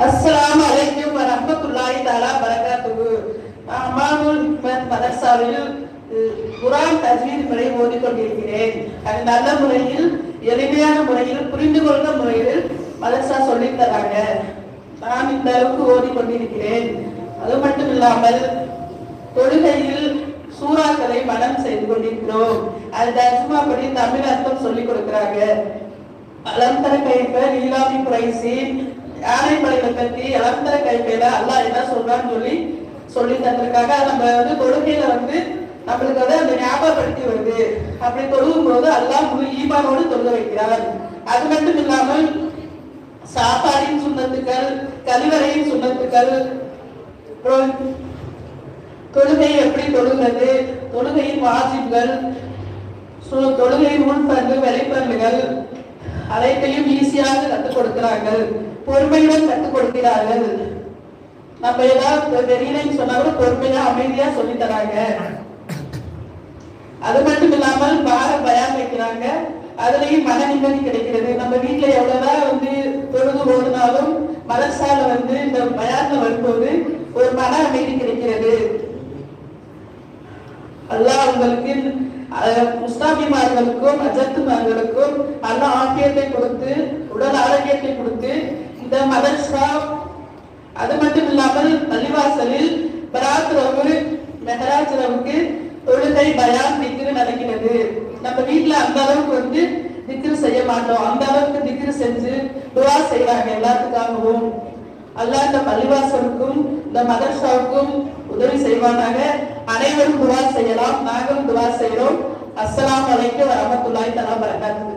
அஸ்ஸலாமு அலைக்கும் வரஹ்மத்துல்லாஹி தஆலா பரகாத்துஹு. அமானுல் ஹிக்மத் மதரசாவில் குர்ஆன் தஜ்வீத் முறை ஓதிக்கொண்டிருக்கிறேன். அது நல்ல முறையில், எளிமையான முறையில், புரிந்து கொள்கிற முறையில் மதரசா சொல்லித் தராங்க. நான் இந்த அளவுக்கு ஓதிக்கொண்டிருக்கிறேன். அது மட்டும் இல்லாமல் தொழுகையில் சூறாக்களை மனம் செய்து கொண்டிருக்கிறோம். அது தர்ஜுமா படி தமிழ் அர்த்தம் சொல்லிக் கொடுக்கிறாங்க. அலந்தர கைப்ப நீலாமி குறைசி யானைப்படைகளை பற்றி அலந்தர கைப்பையில அல்லாஹ் என்ன சொல்றான்னு சொல்லி தந்திருக்காங்க. நம்ம தொழுகையில நம்மளுக்கு அந்த ஞாபகப்படுத்தி வருது. அப்படி தொழுகும் போது அல்லாஹ் முழு ஈமானோடு தொழுக வைக்கிறார். அது மட்டும் இல்லாமல் சாப்பாடின் சுண்ணத்துக்கள், கழிவறையின் சுண்ணத்துக்கள், தொழுகை எப்படி தொழுகிறது, தொழுகையின் வாஜிப்கள், தொழுகையின் உள்பண்பு வெளிப்பண்புகள் அனைத்தையும் ஈஸியாக கற்றுக் கொடுக்கிறார்கள். பொறுமையுடன் கற்றுக் கொடுக்கிறார்கள். நம்ம ஏதாவது தெரியலன்னு சொன்னா கூட பொறுமையா அமைதியா சொல்லி தராங்க. அது மட்டும் இல்லாமல் பயான் வைக்கிறாங்க. அதுலயும் மன நிம்மதி கிடைக்கிறது. நம்ம வீட்டுல எவ்வளவுதான் தொழுது ஓடுனாலும் மதரசால இந்த பயான்ல வரும்போது ஒரு மன அமைதி கிடைக்கிறது. அல்லாஹ் உங்களுக்கு முஸ்தாபிமார்களுக்கும் அஜத்துமார்களுக்கும் அல்லாஹ் ஆரோக்கியத்தை கொடுத்து, உடல் ஆரோக்கியத்தை கொடுத்து இந்த மதரசா, அது மட்டும் இல்லாமல் பள்ளிவாசலில் பராத் ரவு மெஹராஜ் ரவுக்கு தொழுகை பயான் திக்ரு நடக்கிறது. நம்ம வீட்டுல அந்த அளவுக்கு திக்ரு செய்ய மாட்டோம். அந்த அளவுக்கு திக்ரு செஞ்சு துவா செய்யறாங்க எல்லாத்துக்காகவும். அல்லாஹ் இந்த பள்ளிவாசலுக்கும் இந்த மதரசாவுக்கும் உதவி செய்வானாக. அனைவரும் துவா செய்யலாம். நாங்களும் துவா செய்யறோம். அஸ்ஸலாமு அலைக்கும் வரஹ்மத்துல்லாஹி தஆலா பரகாத்துஹு.